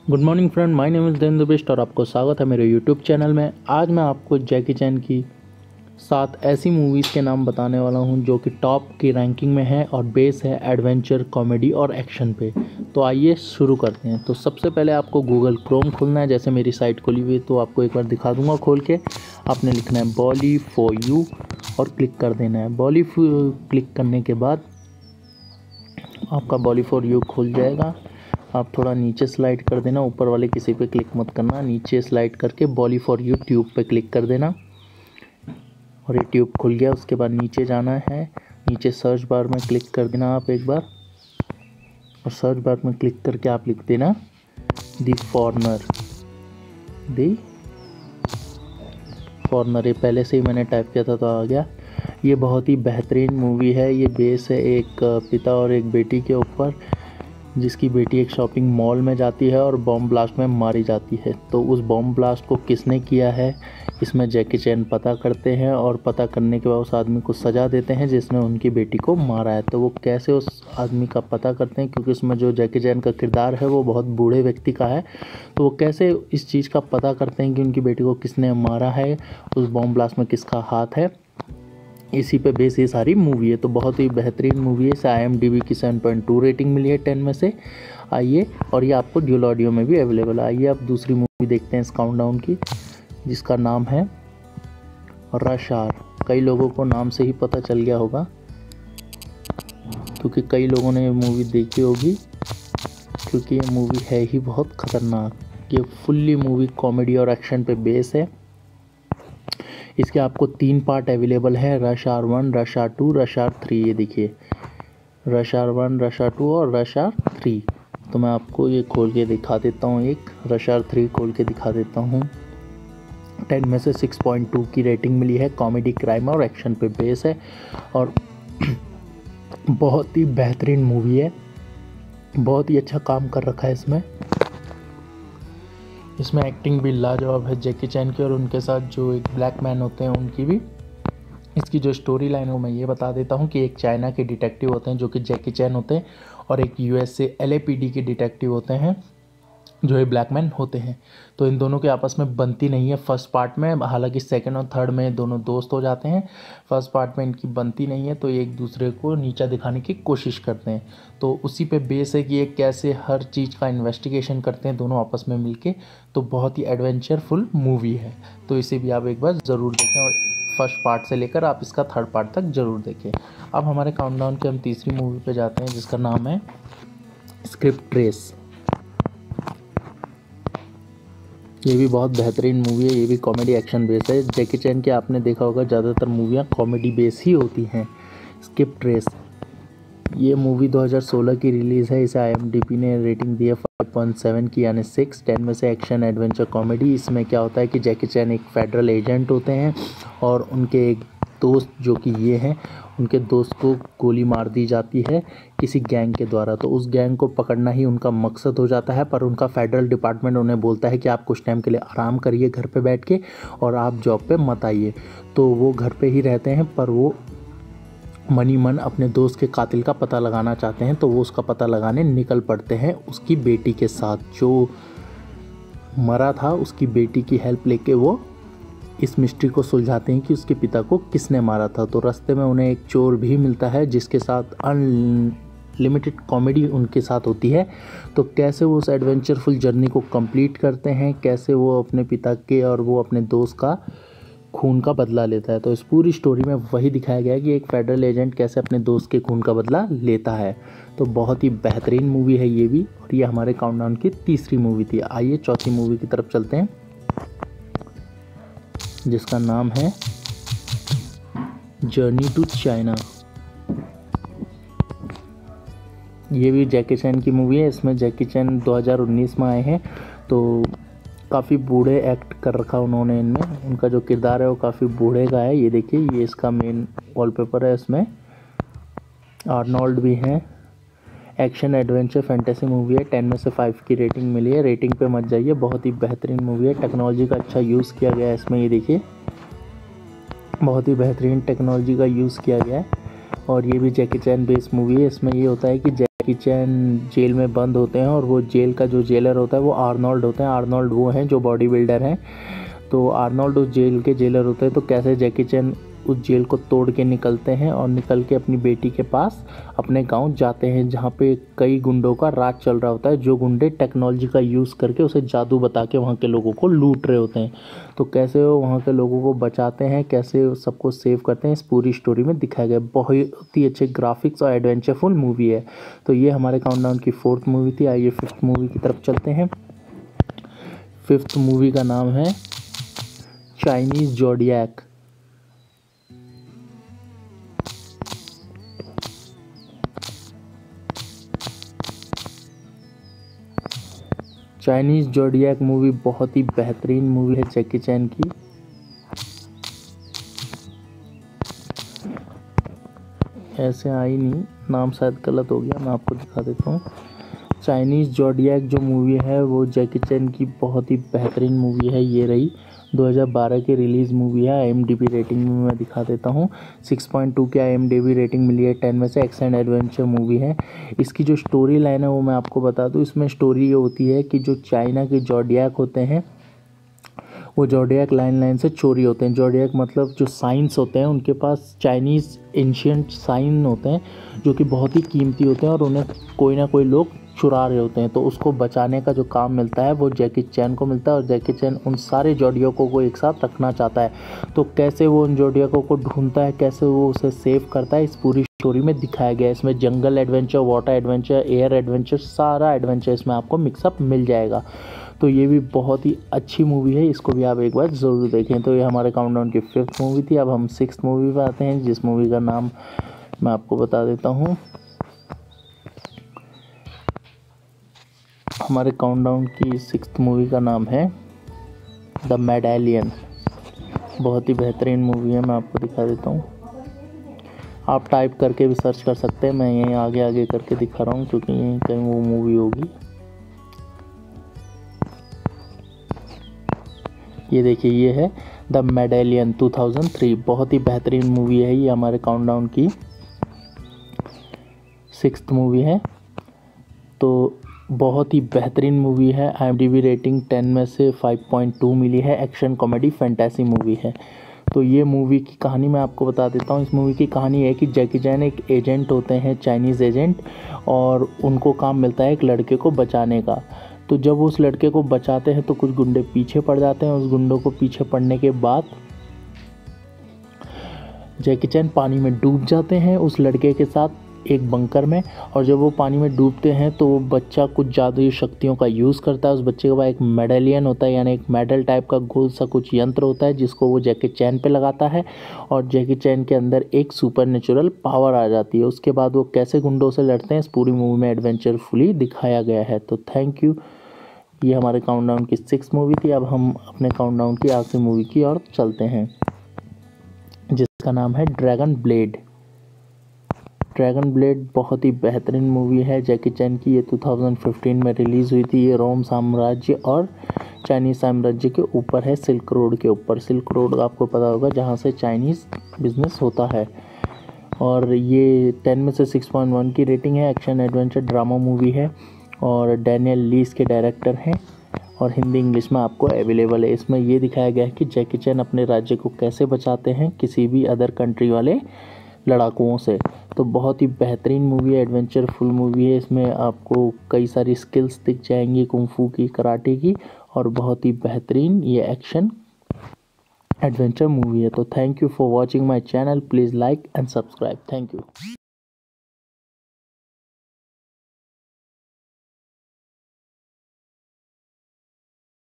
Good morning friend, my name is Devendra Bisht और आपको स्वागत है मेरे यूट्यूब चैनल में। आज मैं आपको जैकी चैन की 7 ऐसी मूवीज़ के नाम बताने वाला हूं जो कि टॉप की रैंकिंग में है और बेस है एडवेंचर, कॉमेडी और एक्शन पे। तो आइए शुरू करते हैं। तो सबसे पहले आपको गूगल क्रोम खोलना है। जैसे मेरी साइट खोली हुई है तो आपको एक बार दिखा दूंगा खोल के। आपने लिखना है बॉली फॉर यू और क्लिक कर देना है। बॉली क्लिक करने के बाद आपका बॉली फॉर यू खुल जाएगा। आप थोड़ा नीचे स्लाइड कर देना, ऊपर वाले किसी पे क्लिक मत करना। नीचे स्लाइड करके बॉली फॉर यू ट्यूब पे क्लिक कर देना और ये ट्यूब खुल गया। उसके बाद नीचे जाना है, नीचे सर्च बार में क्लिक कर देना आप एक बार, और सर्च बार में क्लिक करके आप लिख देना दी फॉरेनर। ये पहले से ही मैंने टाइप किया था तो आ गया। ये बहुत ही बेहतरीन मूवी है। ये बेस है एक पिता और एक बेटी के ऊपर, जिसकी बेटी एक शॉपिंग मॉल में जाती है और बॉम्ब ब्लास्ट में मारी जाती है। तो उस बॉम्ब ब्लास्ट को किसने किया है इसमें जैकी चैन पता करते हैं, और पता करने के बाद उस आदमी को सज़ा देते हैं जिसने उनकी बेटी को मारा है। तो वो कैसे उस आदमी का पता करते हैं, क्योंकि उसमें जो जैकी चैन का किरदार है वो बहुत बूढ़े व्यक्ति का है। तो वो कैसे इस चीज़ का पता करते हैं कि उनकी बेटी को किसने मारा है, उस बॉम्ब ब्लास्ट में किसका हाथ है, इसी पे बेस ये सारी मूवी है। तो बहुत ही बेहतरीन मूवी है। इसे IMDb की 7.2 रेटिंग मिली है 10 में से। आइए, और ये आपको ड्यूल ऑडियो में भी अवेलेबल है। आइए आप दूसरी मूवी देखते हैं इस काउंटडाउन की, जिसका नाम है रश आवर। कई लोगों को नाम से ही पता चल गया होगा, क्योंकि कई लोगों ने ये मूवी देखी होगी, क्योंकि ये मूवी है ही बहुत ख़तरनाक। ये फुल्ली मूवी कॉमेडी और एक्शन पे बेस है। इसके आपको 3 पार्ट अवेलेबल है, rush hour 1, rush hour 2, rush hour 3। ये देखिए, रश आवर 1, रश आवर 2 और रश आवर 3। तो मैं आपको ये खोल के दिखा देता हूँ। एक रश आवर 3 खोल के दिखा देता हूँ। 10 में से 6.2 की रेटिंग मिली है। कॉमेडी, क्राइम और एक्शन पे बेस है और बहुत ही बेहतरीन मूवी है। बहुत ही अच्छा काम कर रखा है इसमें एक्टिंग भी लाजवाब है जैकी चैन की, और उनके साथ जो एक ब्लैक मैन होते हैं उनकी भी। इसकी जो स्टोरी लाइन है मैं ये बता देता हूँ कि एक चाइना के डिटेक्टिव होते हैं जो कि जैकी चैन होते हैं, और एक USA LAPD के डिटेक्टिव होते हैं जो ये ब्लैक मैन होते हैं। तो इन दोनों के आपस में बनती नहीं है फर्स्ट पार्ट में, हालांकि सेकंड और थर्ड में दोनों दोस्त हो जाते हैं। फर्स्ट पार्ट में इनकी बनती नहीं है, तो ये एक दूसरे को नीचा दिखाने की कोशिश करते हैं। तो उसी पे बेस है कि ये कैसे हर चीज़ का इन्वेस्टिगेशन करते हैं दोनों आपस में मिलके। तो बहुत ही एडवेंचरफुल मूवी है, तो इसे भी आप एक बार ज़रूर देखें, और फर्स्ट पार्ट से लेकर आप इसका थर्ड पार्ट तक ज़रूर देखें। अब हमारे काउंटडाउन के हम तीसरी मूवी पे जाते हैं, जिसका नाम है स्क्रिप्ट ट्रेस। ये भी बहुत बेहतरीन मूवी है। ये भी कॉमेडी एक्शन बेस है। जैकी चैन की आपने देखा होगा ज़्यादातर मूवियाँ कॉमेडी बेस ही होती हैं। स्क्रिप्ट ट्रेस ये मूवी 2016 की रिलीज़ है। इसे IMDb ने रेटिंग दी है 5.7 की, यानी 6। 10 में से एक्शन, एडवेंचर, कॉमेडी। इसमें क्या होता है कि जैकी चैन एक फेडरल एजेंट होते हैं और उनके एक दोस्त जो कि ये हैं, उनके दोस्त को गोली मार दी जाती है किसी गैंग के द्वारा। तो उस गैंग को पकड़ना ही उनका मकसद हो जाता है, पर उनका फेडरल डिपार्टमेंट उन्हें बोलता है कि आप कुछ टाइम के लिए आराम करिए घर पे बैठ के, और आप जॉब पे मत आइए। तो वो घर पे ही रहते हैं, पर वो मनी मन अपने दोस्त के कातिल का पता लगाना चाहते हैं। तो वो उसका पता लगाने निकल पड़ते हैं उसकी बेटी के साथ। जो मरा था उसकी बेटी की हेल्प लेके वो इस मिस्ट्री को सुलझाते हैं कि उसके पिता को किसने मारा था। तो रास्ते में उन्हें एक चोर भी मिलता है जिसके साथ अनलिमिटेड कॉमेडी उनके साथ होती है। तो कैसे वो उस एडवेंचरफुल जर्नी को कंप्लीट करते हैं, कैसे वो अपने पिता के और वो अपने दोस्त का खून का बदला लेता है। तो इस पूरी स्टोरी में वही दिखाया गया है कि एक फेडरल एजेंट कैसे अपने दोस्त के खून का बदला लेता है। तो बहुत ही बेहतरीन मूवी है ये भी, और ये हमारे काउंटडाउन की तीसरी मूवी थी। आइए चौथी मूवी की तरफ चलते हैं, जिसका नाम है जर्नी टू चाइना। ये भी जैकी चैन की मूवी है। इसमें जैकी चैन 2019 में आए हैं, तो काफ़ी बूढ़े एक्ट कर रखा उन्होंने इनमें। उनका जो किरदार है वो काफ़ी बूढ़े का है। ये देखिए, ये इसका मेन वॉलपेपर है। इसमें आर्नोल्ड भी हैं। एक्शन, एडवेंचर, फैंटेसी मूवी है। 10 में से 5 की रेटिंग मिली है। रेटिंग पे मत जाइए, बहुत ही बेहतरीन मूवी है। टेक्नोलॉजी का अच्छा यूज़ किया गया है इसमें। ये देखिए, बहुत ही बेहतरीन टेक्नोलॉजी का यूज़ किया गया है। और ये भी जैकी चैन बेस्ड मूवी है। इसमें ये होता है कि जैकी जैकी चैन जेल में बंद होते हैं और वो जेल का जो जेलर होता है वो आर्नोल्ड होते हैं। आर्नोल्ड वो हैं जो बॉडी बिल्डर हैं। तो आर्नोल्ड उस जेल के जेलर होते हैं। तो कैसे जैकी चैन उस जेल को तोड़ के निकलते हैं और निकल के अपनी बेटी के पास अपने गांव जाते हैं, जहां पे कई गुंडों का राज चल रहा होता है, जो गुंडे टेक्नोलॉजी का यूज़ करके उसे जादू बता के वहां के लोगों को लूट रहे होते हैं। तो कैसे वो वहां के लोगों को बचाते हैं, कैसे सबको सेव करते हैं, इस पूरी स्टोरी में दिखाया गया। बहुत ही अच्छे ग्राफिक्स और एडवेंचरफुल मूवी है। तो ये हमारे काउंटडाउन की 4th मूवी थी। आइए 5th मूवी की तरफ चलते हैं। 5th मूवी का नाम है Chinese zodiac. Chinese zodiac movie बहुत ही बेहतरीन मूवी है जैकी चैन की। ऐसे आई नहीं, नाम शायद गलत हो गया, मैं आपको दिखा देता हूँ। चाइनीज़ ज़ोडिएक जो मूवी है वो जैकी चैन की बहुत ही बेहतरीन मूवी है। ये रही 2012 की रिलीज़ मूवी है। IMDb रेटिंग में मैं दिखा देता हूँ, 6.2 की IMDb रेटिंग मिली है 10 में से। एक्शन एडवेंचर मूवी है। इसकी जो स्टोरी लाइन है वो मैं आपको बता दूँ। इसमें स्टोरी ये होती है कि जो चाइना के ज़ोडिएक होते हैं वो ज़ोडिएक लाइन से चोरी होते हैं। ज़ोडिएक मतलब जो साइंस होते हैं, उनके पास चाइनीज़ एंशिएंट साइन होते हैं जो कि बहुत ही कीमती होते हैं और उन्हें कोई ना कोई लोग चुरा रहे होते हैं। तो उसको बचाने का जो काम मिलता है वो जैकी चैन को मिलता है और जैकी चैन उन सारे ज़ोडिएकों को एक साथ रखना चाहता है। तो कैसे वो उन ज़ोडिएकों को ढूंढता है, कैसे वो उसे सेव करता है, इस पूरी स्टोरी में दिखाया गया है। इसमें जंगल adventure, water adventure, air adventure, सारा एडवेंचर इसमें आपको मिक्सअप मिल जाएगा। तो ये भी बहुत ही अच्छी मूवी है, इसको भी आप एक बार ज़रूर देखें। तो ये हमारे काउंटडाउन की 5th मूवी थी। अब हम 6th मूवी पर आते हैं, जिस मूवी का नाम मैं आपको बता देता हूँ। हमारे काउंटडाउन की 6th मूवी का नाम है द मेडैलियन। बहुत ही बेहतरीन मूवी है, मैं आपको दिखा देता हूँ। आप टाइप करके भी सर्च कर सकते हैं, मैं यहीं आगे आगे करके दिखा रहा हूँ क्योंकि यहीं कहीं वो मूवी होगी। ये देखिए, ये है द मेडैलियन 2003। बहुत ही बेहतरीन मूवी है। ये हमारे काउंटडाउन की 6th मूवी है। तो बहुत ही बेहतरीन मूवी है। IMDb रेटिंग 10 में से 5.2 मिली है। एक्शन कॉमेडी फैंटेसी मूवी है। तो ये मूवी की कहानी मैं आपको बता देता हूँ। इस मूवी की कहानी है कि जैकी चैन एक एजेंट होते हैं, चाइनीज़ एजेंट, और उनको काम मिलता है एक लड़के को बचाने का। तो जब उस लड़के को बचाते हैं तो कुछ गुंडे पीछे पड़ जाते हैं। उस गुंडों को पीछे पड़ने के बाद जैकी चैन पानी में डूब जाते हैं उस लड़के के साथ एक बंकर में। और जब वो पानी में डूबते हैं तो वो बच्चा कुछ जादुई शक्तियों का यूज़ करता है। उस बच्चे के पास एक मेडलियन होता है, यानी एक मेडल टाइप का गोल सा कुछ यंत्र होता है, जिसको वो जैकी चैन पे लगाता है और जैकी चैन के अंदर एक सुपर नेचुरल पावर आ जाती है। उसके बाद वो कैसे गुंडों से लड़ते हैं इस पूरी मूवी में एडवेंचरफुली दिखाया गया है। तो थैंक यू। ये हमारे काउंटडाउन की 6th मूवी थी। अब हम अपने काउंटडाउन की आखिरी मूवी की ओर चलते हैं, जिसका नाम है ड्रैगन ब्लेड। ड्रैगन ब्लेड बहुत ही बेहतरीन मूवी है जैकी चैन की। ये 2015 में रिलीज़ हुई थी। ये रोम साम्राज्य और चाइनीज़ साम्राज्य के ऊपर है, सिल्क रोड के ऊपर। सिल्क रोड आपको पता होगा, जहाँ से चाइनीज़ बिजनेस होता है। और ये 10 में से 6.1 की रेटिंग है। एक्शन एडवेंचर ड्रामा मूवी है और डैनियल ली इसके डायरेक्टर हैं और हिंदी इंग्लिश में आपको अवेलेबल है। इसमें ये दिखाया गया है कि जैकी चैन अपने राज्य को कैसे बचाते हैं किसी भी अदर कंट्री वाले लड़ाकुओं से। तो बहुत ही बेहतरीन मूवी है, एडवेंचरफुल मूवी है। इसमें आपको कई सारी स्किल्स दिख जाएंगी कुंफू की, कराटे की, और बहुत ही बेहतरीन ये एक्शन एडवेंचर मूवी है। तो thank you for watching my channel. Please like and subscribe. Thank you.